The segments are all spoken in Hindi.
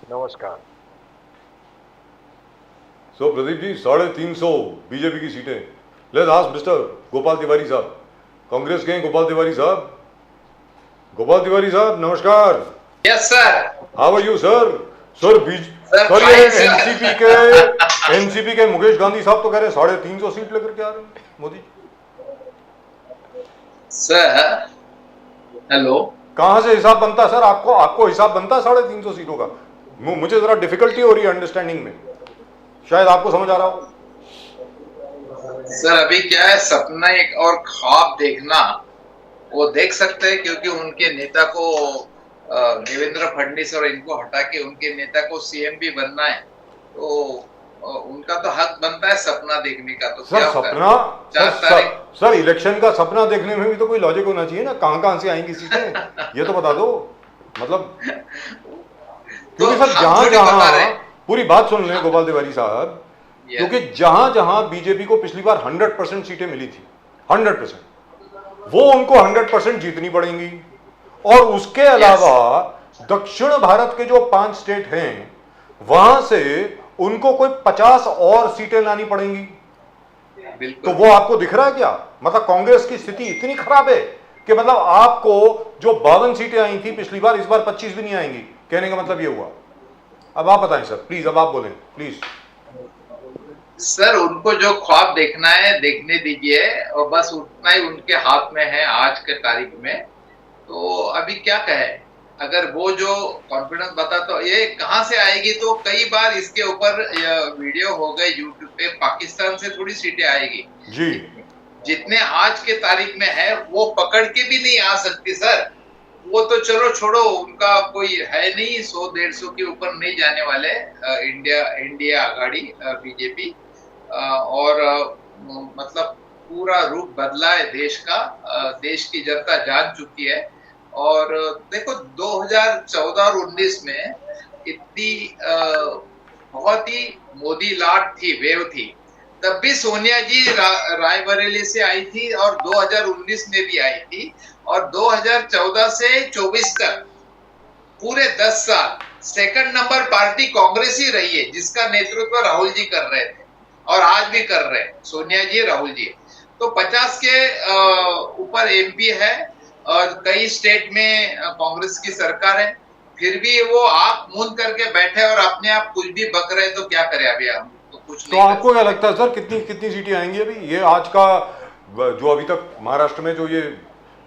नमस्कार। सो प्रदीप जी 350 बीजेपी की सीटें। Let's ask mister Gopal Tiwari साहब, कांग्रेस के हैं गोपाल तिवारी साहब। गोपाल तिवारी साहब नमस्कार। Yes sir. How are you sir? Sir sir ये फाइन सर। एनसीपी के मुकेश गांधी साहब तो कह रहे हैं 350 सीट लेकर के आ रहे हैं मोदी। सर हेलो, कहां से हिसाब बनता है सर? आपको हिसाब बनता है 350 सीटों का? मुझे जरा डिफिकल्टी हो रही है अंडरस्टैंडिंग में, शायद आपको समझ आ रहा हो। सर अभी क्या है, सपना एक और ख्वाब देखना वो देख सकते हैं, क्योंकि उनके नेता को देवेंद्र फडणवीस और इनको हटा के उनके नेता को सीएम भी बनना है, तो उनका तो हक बनता है सपना देखने का। तो सर क्या सपना, सर इलेक्शन का सपना देखने में भी तो कोई लॉजिक होना चाहिए ना। कहां से आएंगी सीटें ये तो बता दो। मतलब क्योंकि तो सर जहां जहां, पूरी बात सुन लें गोपाल तिवारी साहब, क्योंकि जहां जहां बीजेपी को पिछली बार 100% सीटें मिली थी, 100%, वो उनको 100% जीतनी पड़ेंगी। और उसके अलावा दक्षिण भारत के जो 5 स्टेट हैं वहां से उनको कोई 50 और सीटें लानी पड़ेंगी। तो वो आपको दिख रहा है क्या? मतलब कांग्रेस की स्थिति इतनी खराब है कि मतलब आपको जो 52 सीटें आई थी पिछली बार, इस बार 25 भी नहीं आएंगी। कहने का मतलब ये हुआ। अब आप बताएं सर, प्लीज, अब आप बोलें प्लीज। सर उनको जो ख्वाब देखना है देखने दीजिए, और बस उतना ही उनके हाथ में है आज के तारीख में। तो अभी क्या कहे, अगर वो जो कॉन्फिडेंस बता, तो ये कहां से आएगी? तो कई बार इसके ऊपर वीडियो हो गए यूट्यूब पे, पाकिस्तान से थोड़ी सीटें आएगी जी। जितने आज के तारीख में है वो पकड़ के भी नहीं आ सकती सर। वो तो चलो छोड़ो, उनका कोई है नहीं, 100-150 के ऊपर नहीं जाने वाले इंडिया आघाड़ी बीजेपी। और मतलब पूरा रूप बदला है देश का, देश की जनता जान चुकी है। और देखो 2014 और 19 में इतनी बहुत ही मोदी लाट थी, वेव थी, तब भी सोनिया जी रायबरेली से आई थी और 2019 में भी आई थी, और 2014 से 24 तक पूरे 10 साल सेकंड नंबर पार्टी कांग्रेस ही रही है, जिसका नेतृत्व राहुल जी कर रहे थे और आज भी कर रहे हैं, सोनिया जी, राहुल जी। तो 50 के ऊपर एमपी है और कई स्टेट में कांग्रेस की सरकार है, फिर भी वो आंख मूंद करके बैठे और अपने आप कुछ भी बक रहे। तो क्या करें अभी हम, तो कुछ नहीं। तो आपको क्या लगता है सर, कितनी कितनी सीटें आएंगी अभी? ये आज का जो अभी तक महाराष्ट्र में जो ये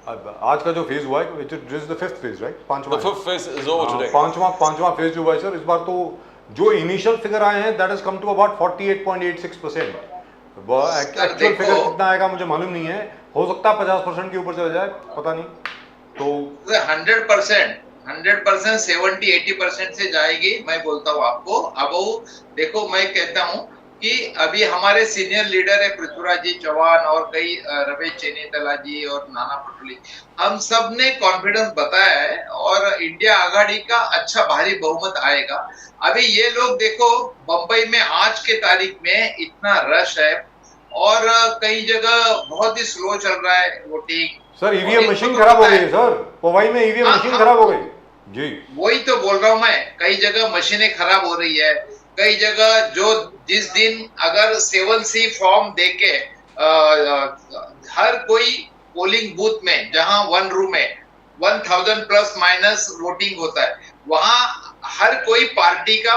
आज का जो फेज हुआ है, it is the 5th phase, right? पांचवा फेज जो हुआ है सर इस बार, तो जो इनिशियल फिगर आए हैं that has come to about 48.86%। Actual figure कितना आएगा मुझे मालूम नहीं है, हो सकता है 50% के ऊपर चला जाए, पता नहीं। तो 100% 70-80% से जाएगी, मैं बोलता हूँ आपको। अब वो देखो, मैं कहता हूँ कि अभी हमारे सीनियर लीडर है पृथ्वीराज जी चौहान और कई रमेश चेन्नीतला जी और नाना पटोले, हम सब ने कॉन्फिडेंस बताया है और इंडिया आघाड़ी का अच्छा भारी बहुमत आएगा। अभी ये लोग देखो, बंबई में आज के तारीख में इतना रश है और कई जगह बहुत ही स्लो चल रहा है वोटिंग। सर ईवीएम मशीन खराब हो गई है सर, पवाई में ईवीएम मशीन खराब हो गई जी। वही तो बोल रहा हूं मैं, कई जगह मशीनें खराब हो रही है, कई जगह जो जिस दिन अगर 7C फॉर्म देके हर कोई पोलिंग बूथ में, जहां 1 रूम में 1000 प्लस माइनस वोटिंग होता है, वहां हर कोई पार्टी का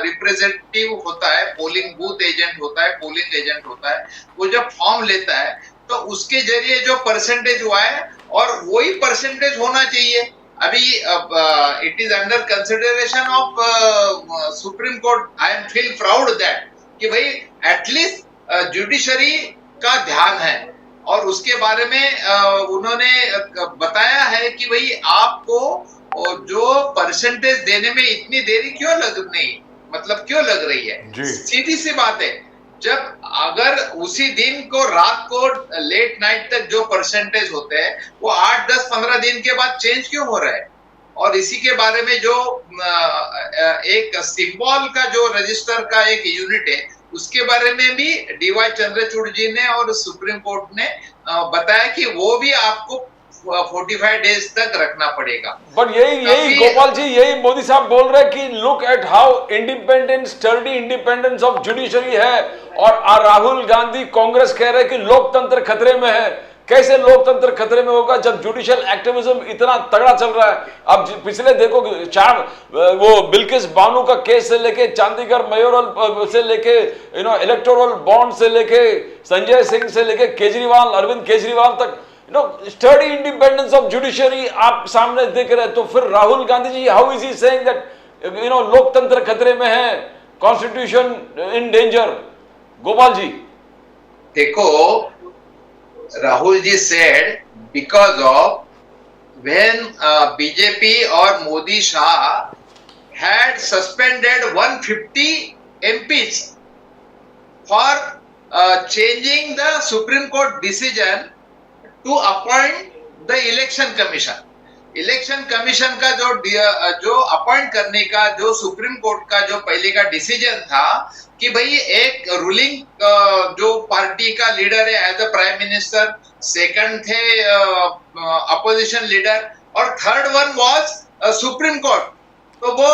रिप्रेजेंटेटिव होता है, पोलिंग बूथ एजेंट होता है, पोलिंग एजेंट होता है। वो जब फॉर्म लेता है तो उसके जरिए जो परसेंटेज हुआ है, और वही परसेंटेज होना चाहिए। अभी it is under consideration of supreme court. I am feel proud that कि भाई एटलीस्ट जुडिशरी का ध्यान है, और उसके बारे में उन्होंने बताया है कि भाई आपको जो परसेंटेज देने में इतनी देरी क्यों लग रही है। सीधी सी बात है, जब अगर उसी दिन को रात को लेट नाइट तक जो परसेंटेज होते हैं वो 8, 10, 15 दिन के बाद चेंज क्यों हो रहा है। और इसी के बारे में जो एक सिंबल का जो रजिस्टर का एक यूनिट है, उसके बारे में भी डीवाई चंद्रचूड़ जी ने और सुप्रीम कोर्ट ने बताया कि वो भी आपको 45 डेज तक रखना पड़ेगा। बट यही गोपाल जी, यही मोदी साहब बोल रहे हैं कि look at how independent, sturdy independence of judiciary है, और राहुल गांधी कांग्रेस कह रहे हैं कि लोकतंत्र खतरे में है। कैसे लोकतंत्र खतरे में होगा जब जुडिशियल एक्टिविज्म इतना तगड़ा चल रहा है? अब पिछले देखो वो बिल्किस बानो का केस से लेके चंडीगढ़ मेयोरल से लेके इलेक्टोरल बॉन्ड से लेके संजय सिंह से लेके केजरीवाल, अरविंद केजरीवाल तक, स्टडी इंडिपेंडेंस ऑफ जुडिशरी आप सामने देख रहे हैं। तो फिर Rahul Gandhi ji, how is he saying that लोकतंत्र खतरे में है, constitution in danger? Gopal ji देखो, Rahul ji said because of when BJP और Modi Shah had suspended 150 MPs for changing the Supreme Court decision to appoint the election commission. Election commission का जो अपॉइंट करने का जो सुप्रीम कोर्ट का जो पहले का डिसीजन था कि भाई एक रूलिंग जो पार्टी का लीडर है as a prime minister, second the opposition leader, और third one was supreme court. तो वो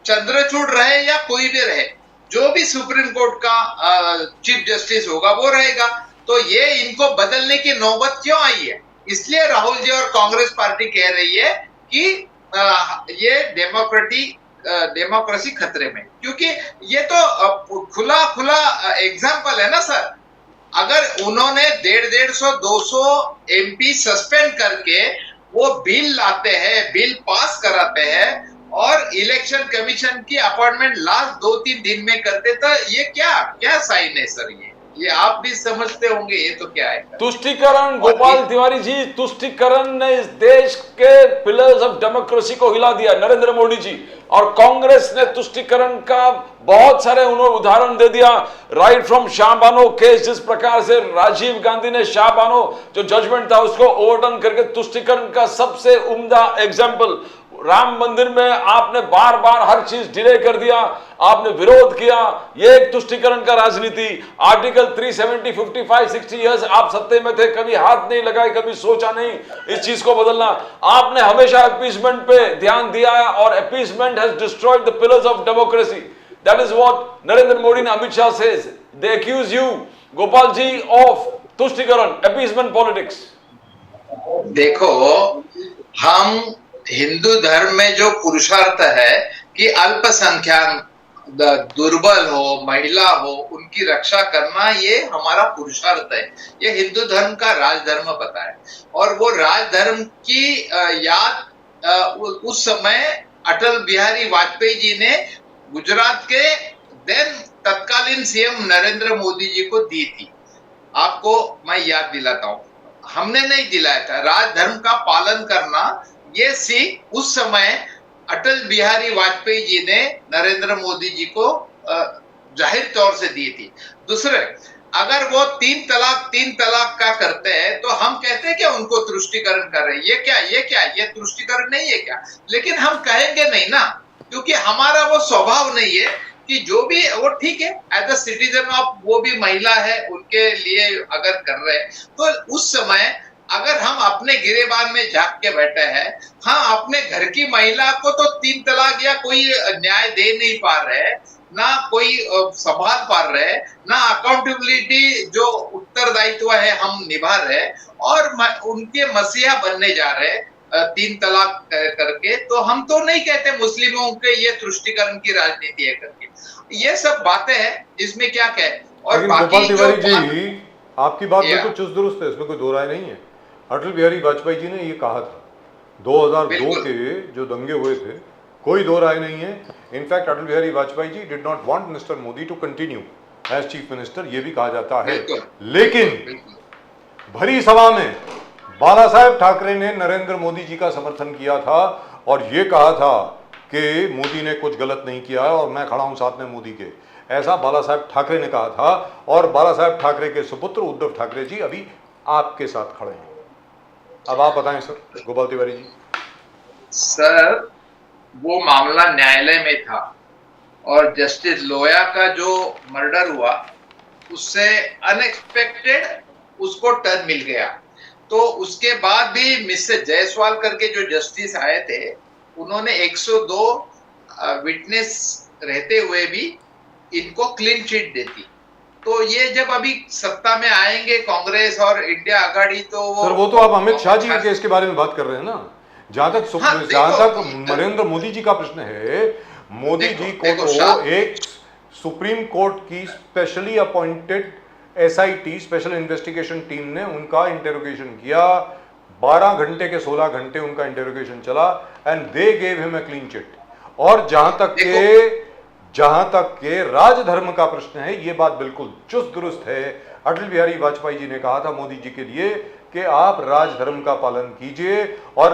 चंद्रचूड़ रहे या कोई भी रहे, जो भी सुप्रीम कोर्ट का चीफ जस्टिस होगा वो रहेगा। तो ये इनको बदलने की नौबत क्यों आई है? इसलिए राहुल जी और कांग्रेस पार्टी कह रही है कि ये डेमोक्रेसी खतरे में, क्योंकि ये तो खुला एग्जाम्पल है ना सर। अगर उन्होंने 150-200 एमपी सस्पेंड करके वो बिल लाते हैं, बिल पास कराते हैं, और इलेक्शन कमीशन की अपॉइंटमेंट लास्ट 2-3 दिन में करते, तो ये क्या साइन है सर? ये आप भी समझते होंगे, ये तो क्या है? तुष्टीकरण, गोपाल तिवारी जी, तुष्टीकरण ने इस देश के पिलर्स ऑफ डेमोक्रेसी को हिला दिया, नरेंद्र मोदी जी। और कांग्रेस ने तुष्टीकरण का बहुत सारे उन्होंने उदाहरण दे दिया, राइट फ्रॉम शाहबानो केस, जिस प्रकार से राजीव गांधी ने शाहबानो जो जजमेंट था उसको ओवरटर्न करके तुष्टीकरण का सबसे उम्दा एग्जाम्पल। राम मंदिर में आपने बार बार हर चीज डिले कर दिया, आपने विरोध किया, ये एक तुष्टीकरण का राजनीति। आर्टिकल 370, 55, 60 इयर्स आप सत्ते में थे, कभी हाथ नहीं लगाए, कभी सोचा नहीं इस चीज को बदलना। आपने हमेशा अपीसमेंट पे ध्यान दिया है, और appeasement has destroyed the pillars of democracy. That is what Narendra Modi and Amit Shah says. They accuse you, Gopal ji, of तुष्टीकरण, अपीसमेंट पॉलिटिक्स। देखो, हम हिंदू धर्म में जो पुरुषार्थ है कि अल्पसंख्यक, दुर्बल हो, महिला हो, उनकी रक्षा करना, ये हमारा पुरुषार्थ है। ये हिंदू धर्म का राजधर्म पता है। और वो राजधर्म की याद उस समय अटल बिहारी वाजपेयी जी ने गुजरात के तत्कालीन सीएम नरेंद्र मोदी जी को दी थी। आपको मैं याद दिलाता हूँ, हमने नहीं दिलाया था। राजधर्म का पालन करना, ये सीख उस समय अटल बिहारी वाजपेयी जी ने नरेंद्र मोदी जी को जाहिर तौर से दी थी। दूसरे, अगर वो 3 तलाक का करते हैं तो हम कहते हैं कि उनको तुष्टीकरण कर रहे हैं। ये तुष्टीकरण नहीं है क्या? लेकिन हम कहेंगे नहीं ना, क्योंकि हमारा वो स्वभाव नहीं है कि जो भी वो ठीक है, एज अ सिटीजन ऑफ, वो भी महिला है, उनके लिए अगर कर रहे हैं तो उस समय अगर हम अपने गिरेबान में झांक के बैठे हैं, हाँ, अपने घर की महिला को तो 3 तलाक या कोई न्याय दे नहीं पा रहे, ना कोई संभाल पा रहे, ना अकाउंटेबिलिटी जो उत्तरदायित्व है हम निभा रहे, और उनके मसीहा बनने जा रहे 3 तलाक करके। तो हम तो नहीं कहते मुस्लिमों के ये तुष्टीकरण की राजनीति है करके। ये सब बातें हैं, इसमें क्या कहे। और बाकी तिवारी जी, आपकी बात बिल्कुल चुस्त दुरुस्त है, इसमें कोई दो राय नहीं है। अटल बिहारी वाजपेयी जी ने ये कहा था 2002 के जो दंगे हुए थे, कोई दो राय नहीं है। In fact Atal Bihari Vajpayee ji did not want mister Modi to continue as chief minister, ये भी कहा जाता है। लेकिन भरी सभा में बाला साहेब ठाकरे ने नरेंद्र मोदी जी का समर्थन किया था और ये कहा था कि मोदी ने कुछ गलत नहीं किया है और मैं खड़ा हूं साथ में मोदी के, ऐसा बाला साहेब ठाकरे ने कहा था। और बाला साहेब ठाकरे के सुपुत्र उद्धव ठाकरे जी अभी आपके साथ खड़े हैं। अब आप बताएं सर, गोपाल तिवारी जी। सर, वो मामला न्यायालय में था और जस्टिस लोया का जो मर्डर हुआ उससे अनएक्सपेक्टेड उसको टर्न मिल गया। तो उसके बाद भी मिस्टर जायसवाल करके जो जस्टिस आए थे, उन्होंने 102 विटनेस रहते हुए भी इनको क्लीन चिट देती। तो ये जब अभी सत्ता में आएंगे कांग्रेस और इंडिया आघाड़ी, तो सर वो तो आप अमित शाह जी के केस के बारे में बात कर रहे हैं ना। जहां तक नरेंद्र मोदी जी का प्रश्न है, मोदी जी को तो एक सुप्रीम कोर्ट की specially appointed SIT special investigation team ने उनका इंटेरोगेशन किया। 12 घंटे के 16 घंटे उनका इंटेरोगेशन चला and they gave him a clean chit. और जहां तक के राजधर्म का प्रश्न है, ये बात बिल्कुल चुस्त दुरुस्त है। अटल बिहारी वाजपेयी जी ने कहा था मोदी जी के लिए कि आप राजधर्म का पालन कीजिए, और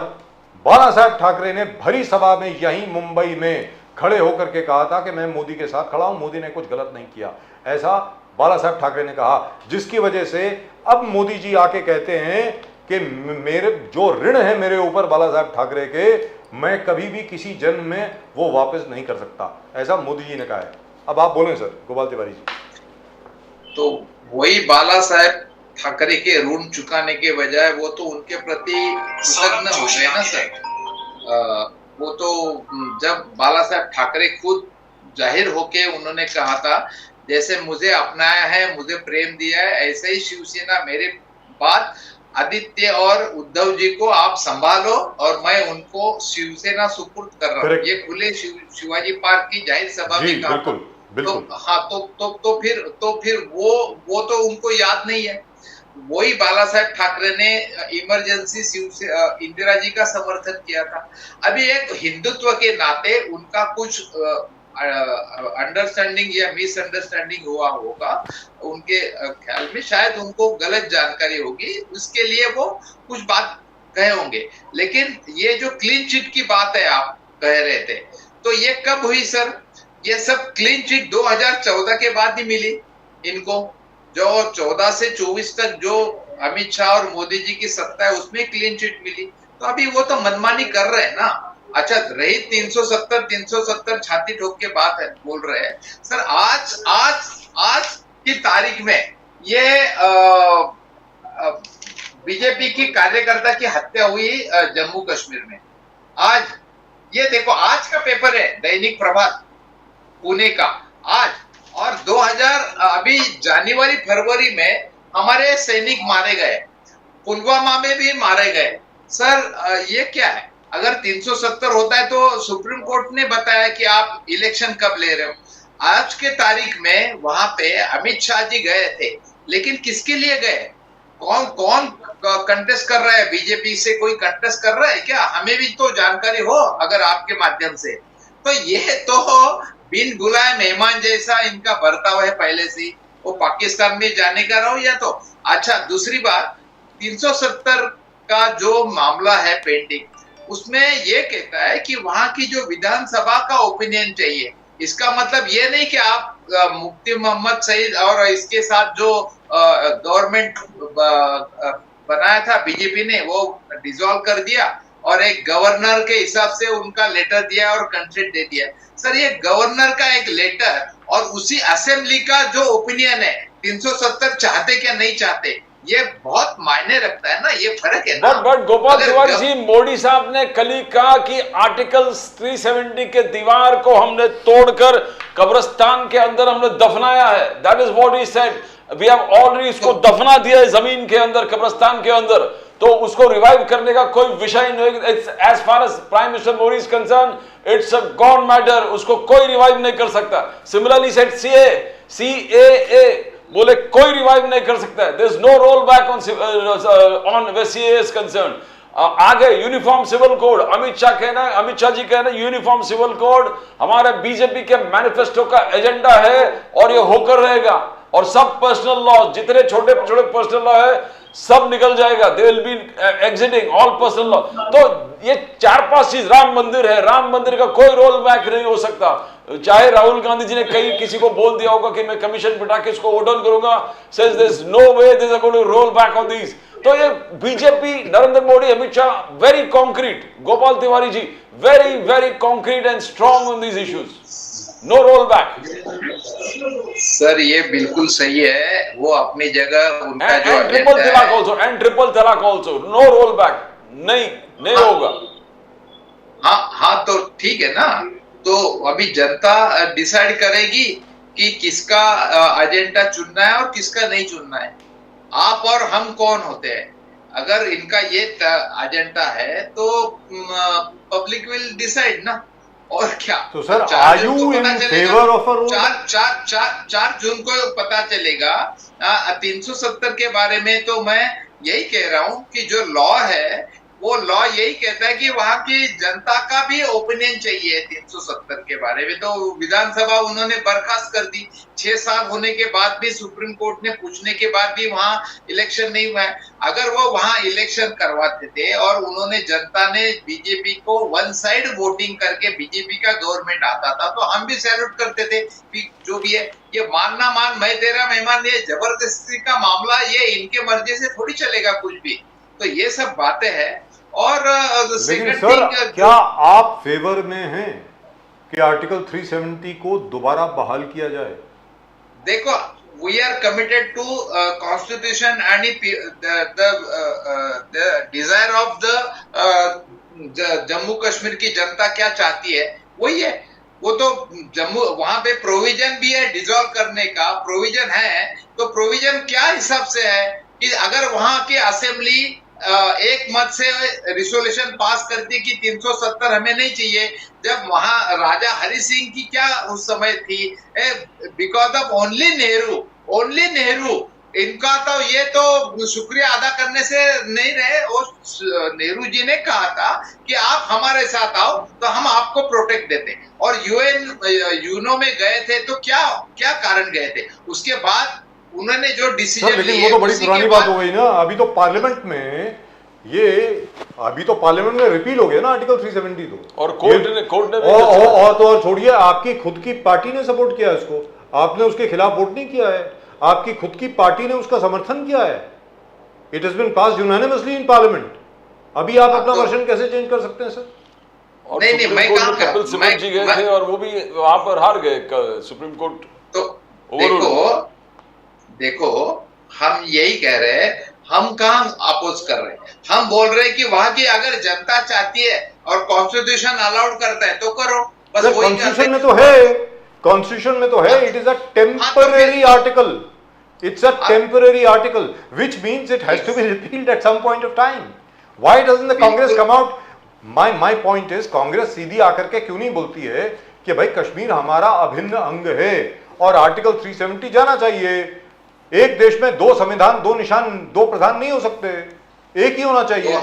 बाला साहब ठाकरे ने भरी सभा में यहीं मुंबई में खड़े होकर के कहा था कि मैं मोदी के साथ खड़ा हूं, मोदी ने कुछ गलत नहीं किया। ऐसा बाला साहब ठाकरे ने कहा, जिसकी वजह से अब मोदी जी आके कहते हैं कि मेरे जो ऋण है मेरे ऊपर बाला साहब ठाकरे के, मैं कभी भी किसी जन्म में वो वापस नहीं कर सकता, ऐसा मोदी जी ने कहा है। अब आप बोलें सर, गोपाल तिवारी जी। तो वही बाला साहब ठाकरे के ऋण चुकाने के बजाय वो तो उनके प्रति कृतज्ञ हो गए ना सर। वो तो जब बाला साहब ठाकरे खुद जाहिर होके उन्होंने कहा था, जैसे मुझे अपनाया है, मुझे प्रेम दिया है, ऐसे ही शिवसेना मेरे बाद आदित्य और उद्धव जी को आप संभालो और मैं उनको शिवसेना सुपुर्द कर रहा हूँ। ये खुले शिवाजी पार्क की जाहिर सभा में कहा। बिल्कुल। तो हाँ, तो फिर वो तो उनको याद नहीं है। वही बाला साहेब ठाकरे ने इमरजेंसी इंदिरा जी का समर्थन किया था। अभी एक हिंदुत्व के नाते उनका कुछ अंडरस्टैंडिंग या मिसअंडरस्टैंडिंग हुआ होगा, उनके ख्याल में शायद उनको गलत जानकारी होगी, उसके लिए वो कुछ बात कहे होंगे। लेकिन ये जो क्लीन चिट की बात है आप कह रहे थे, तो ये कब हुई सर? ये सब क्लीन चिट 2014 के बाद ही मिली इनको। जो 14 से 24 तक जो अमित शाह और मोदी जी की सत्ता है उसमें क्लीन चिट मिली। तो अभी वो तो मनमानी कर रहे हैं ना। अच्छा, रही 370 छाती ठोक के बात है, बोल रहे हैं सर। आज की तारीख में ये बीजेपी की कार्यकर्ता की हत्या हुई जम्मू कश्मीर में। आज ये देखो, आज का पेपर है दैनिक प्रभात पुणे का आज, और 2000 अभी जनवरी फरवरी में हमारे सैनिक मारे गए, पुलवामा में भी मारे गए। सर ये क्या है? अगर 370 होता है तो सुप्रीम कोर्ट ने बताया कि आप इलेक्शन कब ले रहे हो। आज के तारीख में वहां पे अमित शाह जी गए थे, लेकिन किसके लिए गए? कौन कंटेस्ट कर रहा है? बीजेपी से कोई कंटेस्ट कर रहा है क्या? हमें भी तो जानकारी हो अगर आपके माध्यम से। तो ये तो बिन बुलाए मेहमान जैसा इनका बर्ताव है पहले से। वो पाकिस्तान में जाने का रहो या तो। अच्छा, दूसरी बात, 370 का जो मामला है पेंडिंग, उसमें ये कहता है कि वहां की जो विधानसभा का ओपिनियन चाहिए। इसका मतलब ये नहीं कि आप मुफ्ती मोहम्मद सईद और इसके साथ जो गवर्नमेंट बनाया था बीजेपी ने, वो डिसॉल्व कर दिया और एक गवर्नर के हिसाब से उनका लेटर दिया और कंसेंट दे दिया। सर, ये गवर्नर का एक लेटर और उसी असेंबली का जो ओपिनियन है, 370 चाहते क्या नहीं चाहते, ये बहुत मायने रखता है ना, ये फर्क है ना। बट गोपाल तिवारी जी, मोदी साहब ने कल ही कहा कि आर्टिकल 370 के दीवार को हमने तोड़कर कब्रिस्तान के अंदर हमने दफनाया है। That is what he said. We have already इसको दफना दिया है जमीन के अंदर, कब्रिस्तान के अंदर। तो उसको रिवाइव करने का कोई विषय नहीं। It's as far as prime minister Modi is concern, it's a gone matter. उसको कोई रिवाइव नहीं कर सकता। सिमिलरली सेड CAA, बोले कोई रिवाइव नहीं कर सकता है। There is no roll back on way CAA is concern. आगे uniform civil code, Amit Shah ji कहना यूनिफॉर्म सिविल कोड हमारे बीजेपी के मैनिफेस्टो का एजेंडा है और ये होकर रहेगा। और सब पर्सनल लॉ, जितने छोटे छोटे पर्सनल लॉ है, सब निकल जाएगा। They will be exiting all personal law. तो ये 4-5 चीज, राम मंदिर है, राम मंदिर का कोई रोल बैक नहीं हो सकता। चाहे राहुल गांधी जी ने कहीं किसी को बोल दिया होगा कि मैं कमीशन बिठा के इसको वोट डाउन करूंगा, says there is no way this is going to roll back on this. तो ये BJP, Narendra Modi, Amit Shah, very concrete, Gopal Tiwari ji, very very concrete and strong on these issues. No roll back. Sir ये बिल्कुल सही है, वो अपनी जगह उनका जो एंड ट्रिपल एजेंडा तलाक है। ऑल्सो, एंड ट्रिपल तलाक ऑल्सो, नो रोल बैक। नहीं होगा। हाँ हाँ, तो ठीक है ना। तो अभी जनता डिसाइड करेगी कि किसका एजेंडा चुनना है और किसका नहीं चुनना है। आप और हम कौन होते हैं? अगर इनका ये एजेंडा है तो पब्लिक विल डिसाइड ना, और क्या। तो सर, 4 आर जून यू को इन पता चलेगा। Favour of a roll? 4 जून को पता चलेगा। 370 के बारे में तो मैं यही कह रहा हूं कि जो लॉ है वो लॉ यही कहता है कि वहां की जनता का भी ओपिनियन चाहिए 370 के बारे में। तो विधानसभा उन्होंने बर्खास्त कर दी। 6 साल होने के बाद भी सुप्रीम कोर्ट ने पूछने के बाद भी वहां इलेक्शन नहीं हुआ है। अगर वो वहां इलेक्शन करवाते थे और उन्होंने जनता ने बीजेपी को वन साइड वोटिंग करके बीजेपी का गवर्नमेंट आता था तो हम भी सैल्यूट करते थे। जो भी है, ये मानना मान मैं तेरा मेहमान, ये जबरदस्ती का मामला, ये इनके मर्जी से थोड़ी चलेगा कुछ भी। तो ये सब बातें हैं। और लेकिन सर, क्या आप फेवर में हैं कि आर्टिकल 370 को दोबारा बहाल किया जाए? देखो, we are committed to constitution and the desire of the Jammu Kashmir की जनता क्या चाहती है वही है। वो तो जम्मू, वहां पे प्रोविजन भी है डिसॉल्व करने का, प्रोविजन है। तो प्रोविजन क्या हिसाब से है कि अगर वहां की असेंबली एक मत से रिसोल्यूशन पास करती कि 370 हमें नहीं चाहिए, जब वहां राजा हरि सिंह की क्या उस समय थी, बिकॉज ऑफ ओनली नेहरू इनका तो ये तो शुक्रिया अदा करने से नहीं रहे। नेहरू जी ने कहा था कि आप हमारे साथ आओ तो हम आपको प्रोटेक्ट देते, और यूनो में गए थे तो क्या कारण गए थे। उसके बाद उन्होंने जो डिसीजन लेकिन वो तो बड़ी पुरानी बात हो गई ना। अभी तो पार्लियामेंट में रिपील हो गया ना आर्टिकल 370 तो। और कोर्ट ने और छोड़िए, आपकी खुद की पार्टी ने सपोर्ट किया इसको, आपने उसके खिलाफ वोट नहीं किया है, आपकी खुद की पार्टी ने उसका समर्थन किया है। It has been passed unanimously in parliament. अभी आप अपना वर्जन कैसे चेंज कर सकते हैं सर? और नहीं, मैं कपिल सिब्बल जी गए थे और वो भी वहां पर हार गए सुप्रीम कोर्ट। तो देखो, हम यही कह रहे हैं, हम कहां अपोज कर रहे हैं। हम बोल रहे हैं कि वहां की अगर जनता चाहती है और कॉन्स्टिट्यूशन अलाउड करता है तो करो, बस वही। कॉन्स्टिट्यूशन में तो है, कॉन्स्टिट्यूशन में तो है। It is a temporary article, it's a temporary article which means it has to be repealed at some point of time. Why doesn't the Congress come out? My point is, Congress सीधी आकर के क्यों नहीं बोलती है कि भाई कश्मीर हमारा अभिन्न अंग है और आर्टिकल 370 जाना चाहिए। एक देश में 2 संविधान, 2 निशान, 2 प्रधान नहीं हो सकते, एक ही होना चाहिए।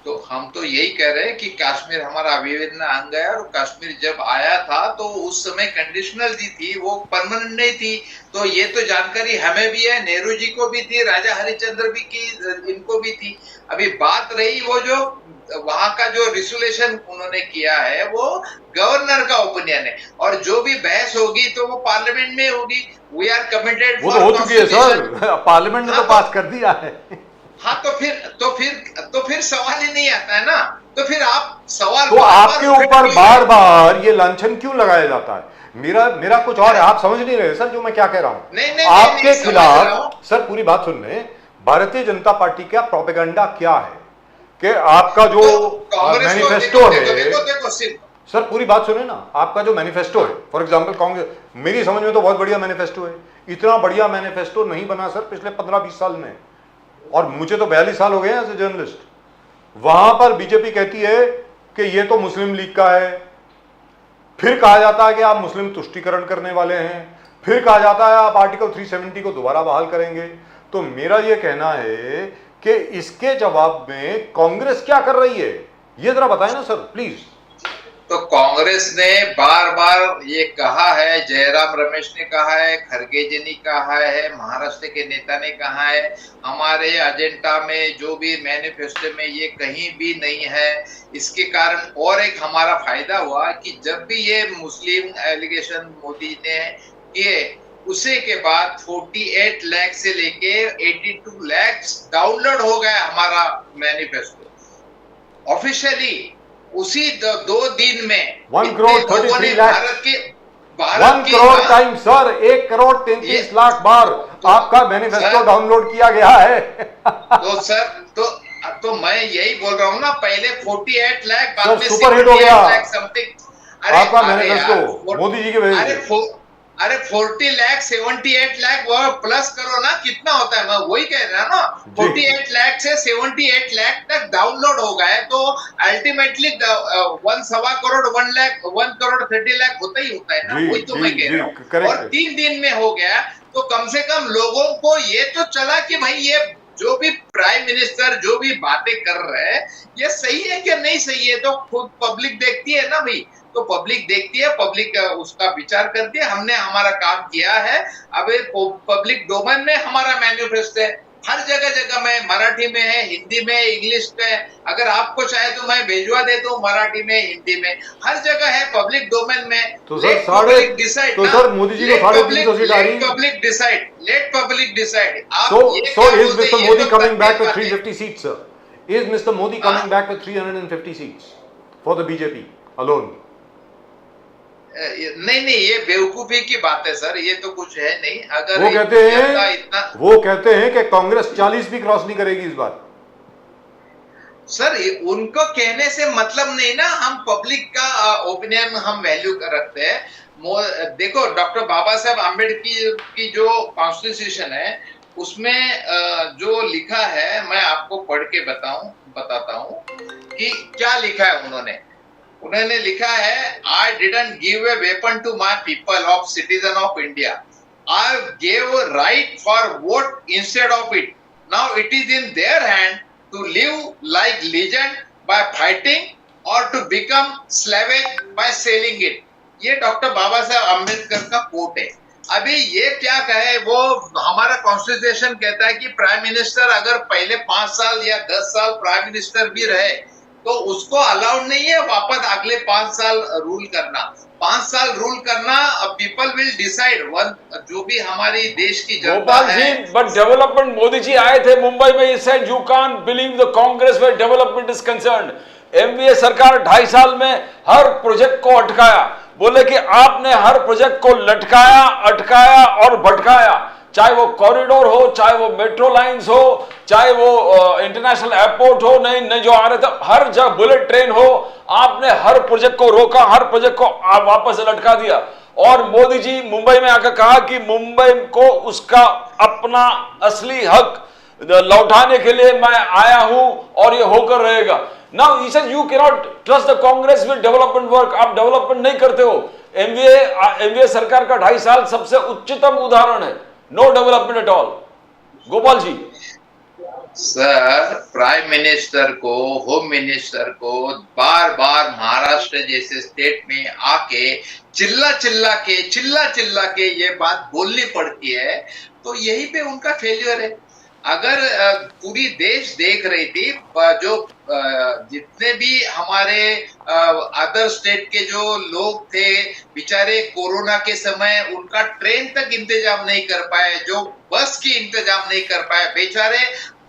तो हम तो यही कह रहे हैं कि कश्मीर हमारा अभिन्न अंग है, और कश्मीर जब आया था तो उस समय कंडीशनल दी थी, वो परमानेंट नहीं थी। तो ये तो जानकारी हमें भी है, नेहरू जी को भी थी, राजा हरिश्चंद्र भी की, इनको भी थी। अभी बात रही वो जो वहां का जो रिसोल्यूशन उन्होंने किया है वो गवर्नर का ओपिनियन है, और जो भी बहस होगी तो वो पार्लियामेंट में होगी। We are committed. वो तो हो चुकी है सर, पार्लियामेंट ने तो पास कर दिया है। हाँ, तो फिर सवाल ही नहीं आता है ना। तो फिर आप सवाल तो आपके ऊपर बार बार ये लांछन क्यों लगाया जाता है? मेरा कुछ और है, आप समझ नहीं रहे सर जो मैं क्या कह रहा हूं। नहीं, आपके खिलाफ सर, पूरी बात सुन रहे, भारतीय जनता पार्टी का प्रोपेगेंडा क्या है कि आपका जो मैनिफेस्टो है। सर पूरी बात सुने ना, आपका जो मैनिफेस्टो है, फॉर एग्जांपल कांग्रेस, मेरी समझ में तो बहुत बढ़िया मैनिफेस्टो है। इतना बढ़िया मैनिफेस्टो नहीं बना सर पिछले 15-20 साल में, और मुझे तो 42 साल हो गए हैं एज ए जर्नलिस्ट। वहां पर बीजेपी कहती है कि ये तो मुस्लिम लीग का है, फिर कहा जाता है कि आप मुस्लिम तुष्टीकरण करने वाले हैं, फिर कहा जाता है आप आर्टिकल 370 को दोबारा बहाल करेंगे। तो मेरा ये कहना है कि इसके जवाब में कांग्रेस क्या कर रही है, ये जरा बताएं ना सर प्लीज। तो कांग्रेस ने बार बार ये कहा है, जयराम रमेश ने कहा है, खरगे जी ने कहा है, महाराष्ट्र के नेता ने कहा है, हमारे एजेंडा में जो भी मैनिफेस्टो में ये कहीं भी नहीं है। इसके कारण और एक हमारा फायदा हुआ कि जब भी ये मुस्लिम एलिगेशन मोदी ने किए, उसी के बाद 48 लाख से लेके 82 लाख डाउनलोड हो गया हमारा मैनिफेस्टो ऑफिशियली। उसी 2 दिन में 1 करोड़ इतने लोगों ने 33 लाख। भारत 1 की करोड़ टाइम सर, 1 करोड़ 33 लाख बार आपका मैनिफेस्टो सर, डाउनलोड किया गया है। तो सर तो मैं यही बोल रहा हूँ ना, पहले 48 लाख, बाद में सुपर हिट हो 78 गया लाख समथिंग। आपका मैनिफेस्टो मोदी जी के वजह से। अरे 40 लाख 78 लाख वो प्लस करो ना, कितना होता है, मैं वही कह रहा ना। 48 लाख से 78 लाख तक डाउनलोड हो गए, तो अल्टीमेटली 1.25 करोड़ 1 लाख 1 करोड़ 30 लाख होता ही होता है ना, वही तो मैं कह रहा हूँ। और 3 दिन में हो गया, तो कम से कम लोगों को ये तो चला कि भाई ये जो भी प्राइम मिनिस्टर जो भी बातें कर रहे हैं ये सही है कि नहीं सही है, तो खुद पब्लिक देखती है ना भाई। तो पब्लिक देखती है, पब्लिक उसका विचार करती है। हमने हमारा काम किया है, अब पब्लिक डोमेन में हमारा मैनिफेस्टो है, हर जगह जगह में, मराठी में है, हिंदी में, इंग्लिश में, अगर आपको चाहे तो मैं भेजवा देता हूँ मराठी में, हिंदी में, हर जगह है, पब्लिक डोमेन में। तो सर मोदी जी को 350 सीट आ रही है। Public decide, let public decide. So is Mr. Modi coming back with 350 seats, sir? Is Mr. Modi coming back with 350 seats for the BJP alone? नहीं, ये बेवकूफी की बात है सर, ये तो कुछ है नहीं। अगर वो कहते हैं कि कांग्रेस 40 भी क्रॉस नहीं करेगी इस बार। सर उनको कहने से मतलब नहीं ना, हम पब्लिक का ओपिनियन हम वैल्यू रखते हैं। देखो डॉक्टर बाबा साहब आम्बेडकर की जो कॉन्स्टिट्यूशन है उसमें जो लिखा है, मैं आपको पढ़ के बताता हूँ कि क्या लिखा है उन्होंने लिखा है, I didn't give a weapon to my people of citizen of India. I gave a right for vote instead of it. Now it is in their hand to live like legend by fighting or to become slave by selling it. ये डॉक्टर बाबा साहब अम्बेडकर का कोट है। अभी ये क्या कहे, वो हमारा कॉन्स्टिट्यूशन कहता है कि प्राइम मिनिस्टर अगर पहले 5 साल या 10 साल प्राइम मिनिस्टर भी रहे तो उसको अलाउड नहीं है वापस अगले 5 साल रूल करना। 5 साल रूल करना, पीपल विल डिसाइड, जो भी हमारी देश की जनता है। बट डेवलपमेंट, मोदी जी आए थे मुंबई में, he said you can't believe the Congress where development is concerned. MVA सरकार 2.5 साल में हर प्रोजेक्ट को अटकाया, बोले कि आपने हर प्रोजेक्ट को लटकाया, अटकाया और भटकाया, चाहे वो कॉरिडोर हो, चाहे वो मेट्रो लाइंस हो, चाहे वो इंटरनेशनल एयरपोर्ट हो, नहीं जो आ रहे थे, हर जगह बुलेट ट्रेन हो, आपने हर प्रोजेक्ट को रोका, हर प्रोजेक्ट को वापस लटका दिया। और मोदी जी मुंबई में आकर कहा कि मुंबई को उसका अपना असली हक लौटाने के लिए मैं आया हूं और ये होकर रहेगा। Now he said you can not trust the Congress with development work. आप डेवलपमेंट नहीं करते हो। एमवीए सरकार का 2.5 साल सबसे उच्चतम उदाहरण है, no development at all. Gopal ji sir, prime minister को, होम मिनिस्टर को बार बार महाराष्ट्र जैसे स्टेट में आके चिल्ला चिल्ला के ये बात बोलनी पड़ती है, तो यही पे उनका फेल्यूर है। अगर पूरी देश देख रही थी, जो जितने भी हमारे अदर स्टेट के जो लोग थे बेचारे कोरोना के समय उनका ट्रेन तक इंतजाम नहीं कर पाए, जो बस की इंतजाम नहीं कर पाए, बेचारे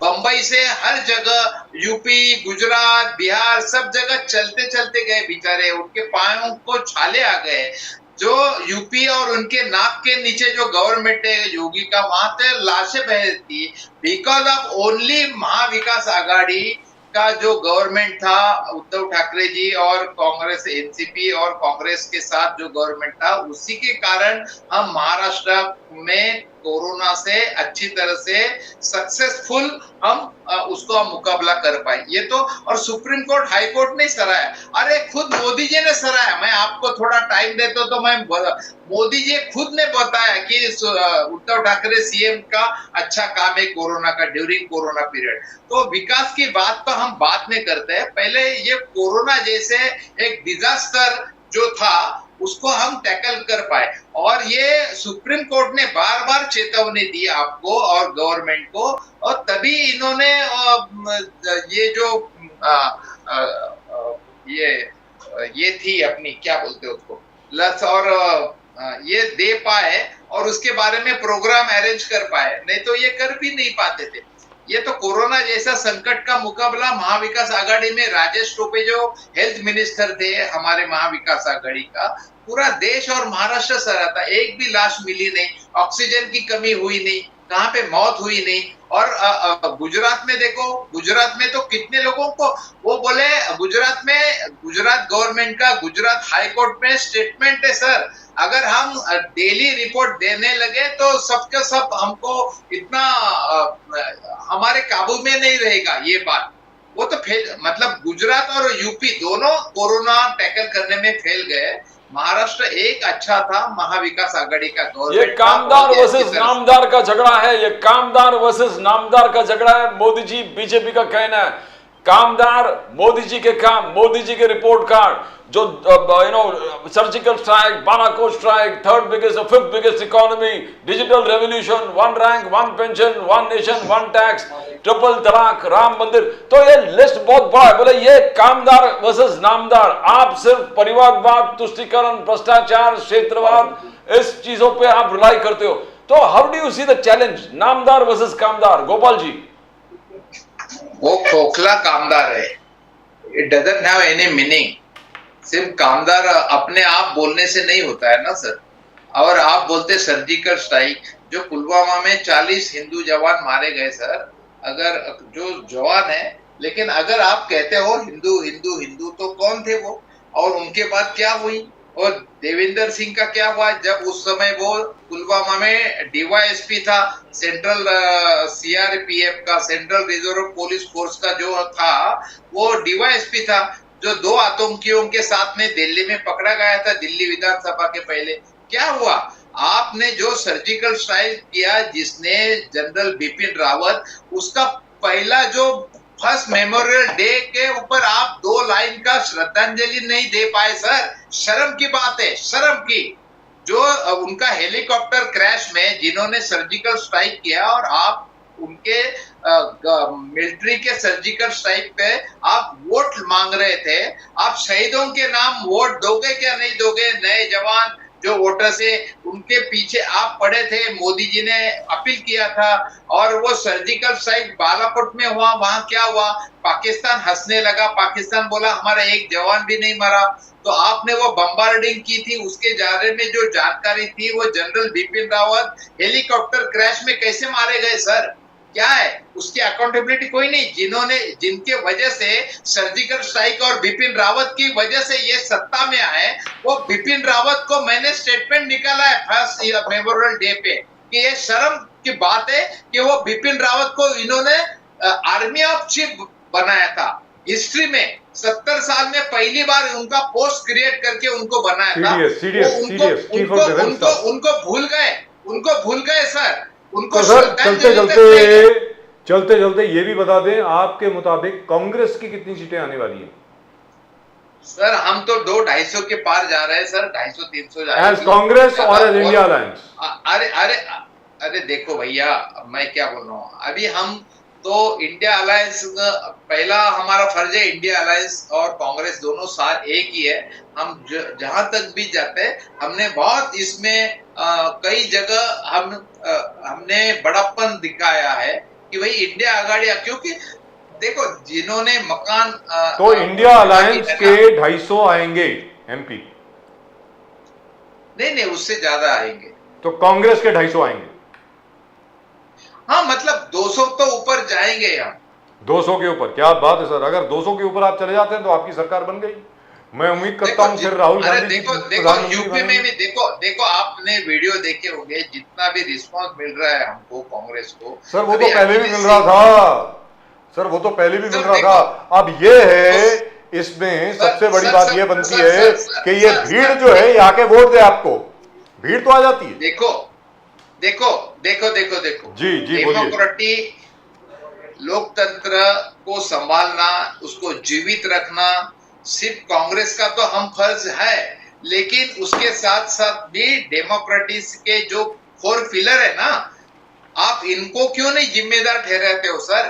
बंबई से हर जगह यूपी, गुजरात, बिहार सब जगह चलते चलते गए बेचारे, उनके पायों को छाले आ गए। जो यूपी और उनके नाक के नीचे जो गवर्नमेंट है योगी का, वहां से लाशें बहती because of only Mahavikas Aghadi का जो गवर्नमेंट था, उद्धव ठाकरे जी और कांग्रेस, एनसीपी और कांग्रेस के साथ जो गवर्नमेंट था, उसी के कारण हम महाराष्ट्र में कोरोना से अच्छी तरह से सक्सेसफुल हम उसको मुकाबला कर पाए। ये तो, और सुप्रीम कोर्ट, हाई कोर्ट ने सराहा, अरे खुद मोदी जी ने सराहा। मैं आपको थोड़ा टाइम देता तो मैं, मोदी जी खुद ने बताया कि उद्धव ठाकरे सीएम का अच्छा काम है कोरोना का, ड्यूरिंग कोरोना पीरियड। तो विकास की बात तो हम बाद में करते हैं, पहले ये कोरोना जैसे एक डिजास्टर जो था उसको हम टैकल कर पाए। और ये सुप्रीम कोर्ट ने बार बार चेतावनी दी आपको और गवर्नमेंट को, और तभी इन्होंने ये जो ये थी अपनी, क्या बोलते हैं उसको, लस, और ये दे पाए और उसके बारे में प्रोग्राम अरेंज कर पाए, नहीं तो ये कर भी नहीं पाते थे। ये तो कोरोना जैसा संकट का मुकाबला महाविकास आघाड़ी में राजेश टोपे जो हेल्थ मिनिस्टर थे हमारे महाविकास आघाड़ी का, पूरा देश और महाराष्ट्र सह रहा था, एक भी लाश मिली नहीं, ऑक्सीजन की कमी हुई नहीं, कहाँ पे मौत हुई नहीं। और गुजरात में देखो, गुजरात में तो कितने लोगों को वो बोले, गुजरात में गुजरात गवर्नमेंट का गुजरात हाई कोर्ट में स्टेटमेंट है सर, अगर हम डेली रिपोर्ट देने लगे तो सबके सब हमको इतना हमारे काबू में नहीं रहेगा ये बात। वो तो फेल, मतलब गुजरात और यूपी दोनों कोरोना टैकल करने में फेल गए। महाराष्ट्र एक अच्छा था महाविकास आघाड़ी का ये गवर्नमेंट। कामदार वर्सेस नामदार का झगड़ा है, ये कामदार वर्सेस नामदार का झगड़ा है। मोदी जी, बीजेपी का कहना है कामदार मोदी जी के काम, मोदी जी के रिपोर्ट कार्ड, जो surgical strike, Balakot strike, third biggest, fifth biggest economy, digital revolution, one rank, one pension, one nation, one tax, triple तलाक, राम मंदिर, तो ये लिस्ट बहुत बड़ा है। बोले ये कामदार वर्सेस नामदार, आप सिर्फ परिवारवाद, तुष्टीकरण, भ्रष्टाचार, क्षेत्रवाद, इस चीजों पे आप रिलाई करते हो। तो how do you see the challenge, नामदार वर्सेस कामदार? गोपाल जी, वो खोखला कामदार है, it doesn't have any meaning. सिर्फ कामदार अपने आप बोलने से नहीं होता है ना सर। और आप बोलते सर्जिकल स्ट्राइक, जो पुलवामा में 40 हिंदू जवान मारे गए सर, अगर जो जवान है, लेकिन अगर आप कहते हो हिंदू हिंदू हिंदू, तो कौन थे वो? और उनके बाद क्या हुई? और देवेंद्र सिंह का क्या हुआ जब उस समय वो पुलवामा में डीवाईएसपी था, सेंट्रल सीआरपीएफ का, सेंट्रल रिजर्व पुलिस फोर्स का जो था, वो डीवाईएसपी था, जो 2 आतंकियों के साथ में दिल्ली में पकड़ा गया था, दिल्ली विधानसभा के पहले। क्या हुआ? आपने जो सर्जिकल स्ट्राइक किया, जिसने जनरल बिपिन रावत, उसका पहला जो फर्स्ट मेमोरियल डे के ऊपर आप 2 लाइन का श्रद्धांजलि नहीं दे पाए सर। शर्म की बात है, शर्म की। जो उनका हेलीकॉप्टर क्रैश में जिन्होंने सर्जिकल स्ट्राइक किया, और आप उनके मिलिट्री के सर्जिकल स्ट्राइक पे आप वोट मांग रहे थे। आप शहीदों के नाम वोट दोगे क्या नहीं दोगे? नए जवान जो वोटर्स है उनके पीछे आप पड़े थे, मोदी जी ने अपील किया था। और वो सर्जिकल स्ट्राइक बालाकोट में हुआ, वहां क्या हुआ? पाकिस्तान हंसने लगा, पाकिस्तान बोला हमारा एक जवान भी नहीं मरा। तो आपने वो बम्बार्डिंग की थी, उसके बारे में जो जानकारी थी, वो general Bipin Rawat helicopter crash में कैसे मारे गए सर? क्या है उसकी अकाउंटेबिलिटी? कोई नहीं। जिनके वजह से सर्जिकल स्ट्राइक और बिपिन रावत की वजह से ये सत्ता में आए, वो बिपिन रावत को मैंने स्टेटमेंट निकाला है फर्स्ट मेमोरियल डे पे कि ये शर्म की बात है कि वो बिपिन रावत को इन्होंने आर्मी ऑफ चीफ बनाया था। हिस्ट्री में 70 साल में पहली बार उनका पोस्ट क्रिएट करके उनको बनाया था। उनको भूल गए सर। उनको तो सर चलते चलते ये भी बता दें, आपके मुताबिक कांग्रेस की कितनी सीटें आने वाली हैं? सर हम तो 200-250 के पार जा रहे हैं सर, 250-300 एज कांग्रेस और एज इंडिया अलायंस। अरे देखो भैया, मैं क्या बोल रहा हूँ, अभी हम तो इंडिया अलायंस, पहला हमारा फर्ज है इंडिया अलायंस और कांग्रेस दोनों साथ एक ही है। हम जहां तक भी जाते हैं, हमने बहुत इसमें कई जगह हमने बड़प्पन दिखाया है कि भाई इंडिया आघाड़ी, क्योंकि देखो जिन्होंने मकान तो इंडिया अलायंस के 250 आएंगे एमपी? नहीं, उससे ज्यादा आएंगे। तो कांग्रेस के 250 आएंगे? हाँ, मतलब 200 तो ऊपर जाएंगे हम। 200 के ऊपर? क्या बात है सर, अगर 200 के ऊपर आप चले जाते हैं तो आपकी सरकार बन गई। मैं उम्मीद करता हूं फिर राहुल गांधी देखो यूपी में भी देखो आपने वीडियो देखे होंगे, जितना भी रिस्पांस मिल रहा है हमको कांग्रेस को। सर वो तो पहले भी मिल रहा था सर, वो तो पहले भी मिल रहा था। अब ये है, इसमें सबसे बड़ी बात ये बनती है कि ये भीड़ जो है ये आके वोट दे आपको, भीड़ तो आ जाती है। देखो जी डेमोक्रेटिक लोकतंत्र को संभालना, उसको जीवित रखना सिर्फ कांग्रेस का तो हम फर्ज है, लेकिन उसके साथ साथ भी डेमोक्रेटिक्स के जो 4 पिलर है ना, आप इनको क्यों नहीं जिम्मेदार ठहराते हो सर?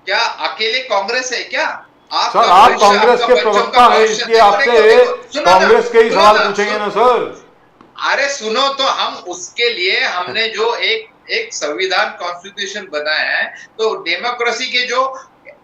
क्या अकेले कांग्रेस है क्या? सर आप कांग्रेस के प्रवक्ता हैं, इसलिए आपसे कांग्रेस के ही सवाल पूछेंगे ना सर। अरे सुनो तो, हम उसके लिए हमने जो एक एक संविधान कॉन्स्टिट्यूशन बनाया है, तो डेमोक्रेसी के जो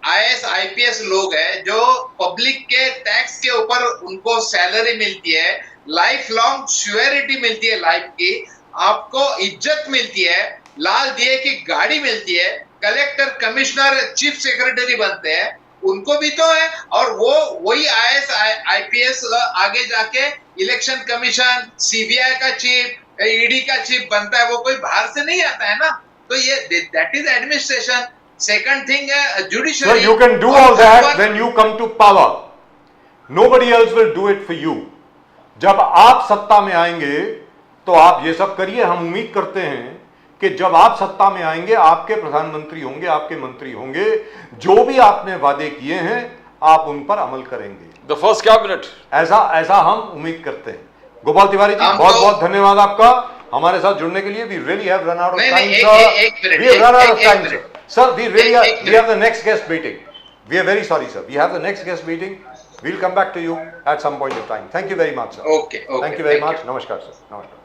आईएएस आईपीएस लोग हैं, जो पब्लिक के टैक्स के ऊपर उनको सैलरी मिलती है, लाइफ लॉन्ग श्योरिटी मिलती है लाइफ की, आपको इज्जत मिलती है, लाल दिए की गाड़ी मिलती है, कलेक्टर कमिश्नर चीफ सेक्रेटरी बनते हैं, उनको भी तो है। और वो वही आईएएस आईपीएस आगे जाके इलेक्शन कमीशन, सीबीआई का चीफ, ईडी का चीफ बनता है, वो कोई बाहर से नहीं आता है ना। तो ये that is administration. Second thing है So judiciary. you can do all that when you come to power. Nobody else will do it for you. जब आप सत्ता में आएंगे तो आप ये सब करिए। हम उम्मीद करते हैं कि जब आप सत्ता में आएंगे, आपके प्रधानमंत्री होंगे, आपके मंत्री होंगे, जो भी आपने वादे किए हैं आप उन पर अमल करेंगे। The first cabinet. ऐसा हम उम्मीद करते हैं। गोपाल तिवारी जी, बहुत बहुत धन्यवाद आपका हमारे साथ जुड़ने के लिए। We really have run out of time, sir. We have run out of time, sir. Sir, we have the next guest meeting. We are very sorry, sir. We have the next guest meeting. We'll come back to you at some point of time. Thank you very much, sir. Okay. Thank you very much. Namaskar, sir. Namaskar.